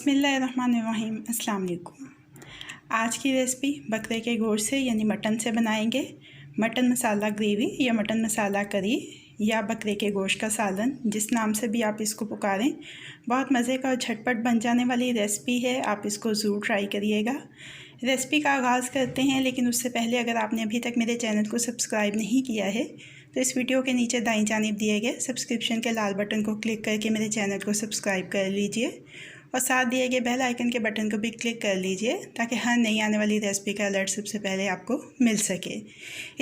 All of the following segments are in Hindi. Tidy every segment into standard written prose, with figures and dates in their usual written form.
बिस्मिल्लाहिर्रहमानिर्रहीम। अस्सलाम वालेकुम। आज की रेसिपी बकरे के गोश्त से यानी मटन से बनाएंगे। मटन मसाला ग्रेवी या मटन मसाला करी या बकरे के गोश्त का सालन, जिस नाम से भी आप इसको पुकारें, बहुत मज़े का और झटपट बन जाने वाली रेसिपी है। आप इसको ज़रूर ट्राई करिएगा। रेसिपी का आगाज़ करते हैं, लेकिन उससे पहले अगर आपने अभी तक मेरे चैनल को सब्सक्राइब नहीं किया है तो इस वीडियो के नीचे दाईं जानिब दिए गए सब्सक्रिप्शन के लाल बटन को क्लिक करके मेरे चैनल को सब्सक्राइब कर लीजिए और साथ दिए गए बेल आइकन के बटन को भी क्लिक कर लीजिए ताकि हर नई आने वाली रेसिपी का अलर्ट सबसे पहले आपको मिल सके।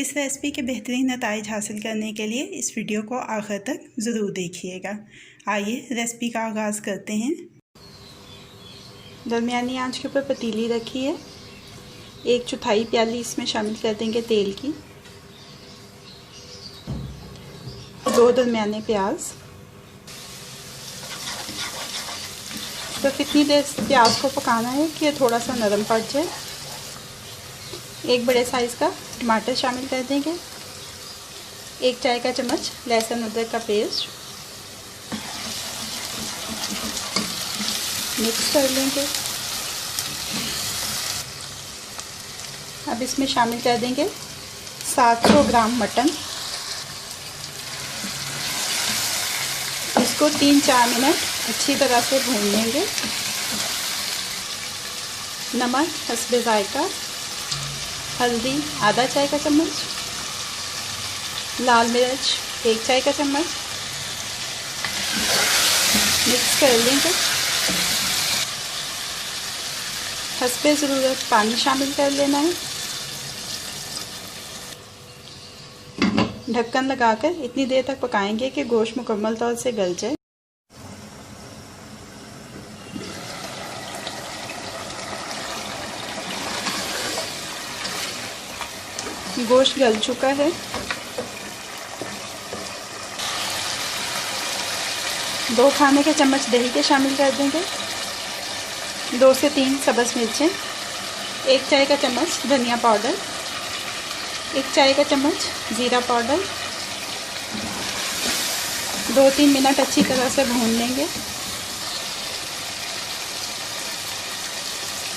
इस रेसिपी के बेहतरीन नताइज हासिल करने के लिए इस वीडियो को आखिर तक ज़रूर देखिएगा। आइए रेसिपी का आगाज़ करते हैं। दरमियानी आंच के ऊपर पतीली रखी है। 1/4 प्याली इसमें शामिल कर देंगे तेल की। 2 दरमियाने प्याज। तो कितनी देर प्याज को पकाना है कि ये थोड़ा सा नरम पड़ जाए। 1 बड़े साइज़ का टमाटर शामिल कर देंगे। 1 चाय का चम्मच लहसुन अदरक का पेस्ट मिक्स कर लेंगे। अब इसमें शामिल कर देंगे 700 ग्राम मटन। इसको 3-4 मिनट अच्छी तरह से भून लेंगे। नमक हस्बे जायका, हल्दी आधा चाय का चम्मच, लाल मिर्च 1 चाय का चम्मच मिक्स कर लेंगे। हस्बे ज़रूरत पानी शामिल कर लेना है। ढक्कन लगाकर इतनी देर तक पकाएंगे कि गोश्त मुकम्मल तौर से गल जाए। गोश्त गल चुका है। 2 खाने के चम्मच दही के शामिल कर देंगे। 2 से 3 सब्ज़ मिर्चें, 1 चाय का चम्मच धनिया पाउडर, 1 चाय का चम्मच ज़ीरा पाउडर। 2-3 मिनट अच्छी तरह से भून लेंगे।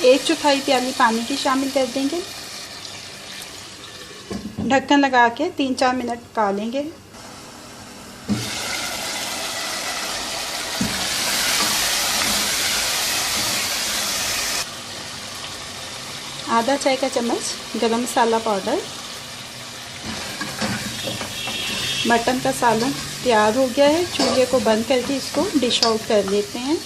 1/4 प्याली पानी की शामिल कर देंगे। ढक्कन लगा के 3-4 मिनट पका लेंगे। आधा चाय का चम्मच गरम मसाला पाउडर। मटन का सालन तैयार हो गया है। चूल्हे को बंद करके इसको डिश आउट कर लेते हैं।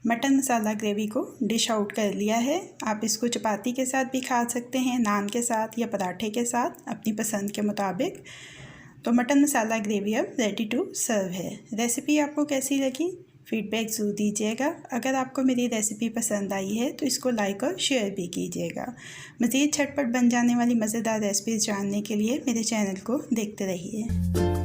मटन मसाला ग्रेवी को डिश आउट कर लिया है। आप इसको चपाती के साथ भी खा सकते हैं, नान के साथ या पराठे के साथ, अपनी पसंद के मुताबिक। तो मटन मसाला ग्रेवी अब रेडी टू सर्व है। रेसिपी आपको कैसी लगी फीडबैक ज़रूर दीजिएगा। अगर आपको मेरी रेसिपी पसंद आई है तो इसको लाइक और शेयर भी कीजिएगा। मज़ीद झटपट बन जाने वाली मज़ेदार रेसिपीज़ जानने के लिए मेरे चैनल को देखते रहिए।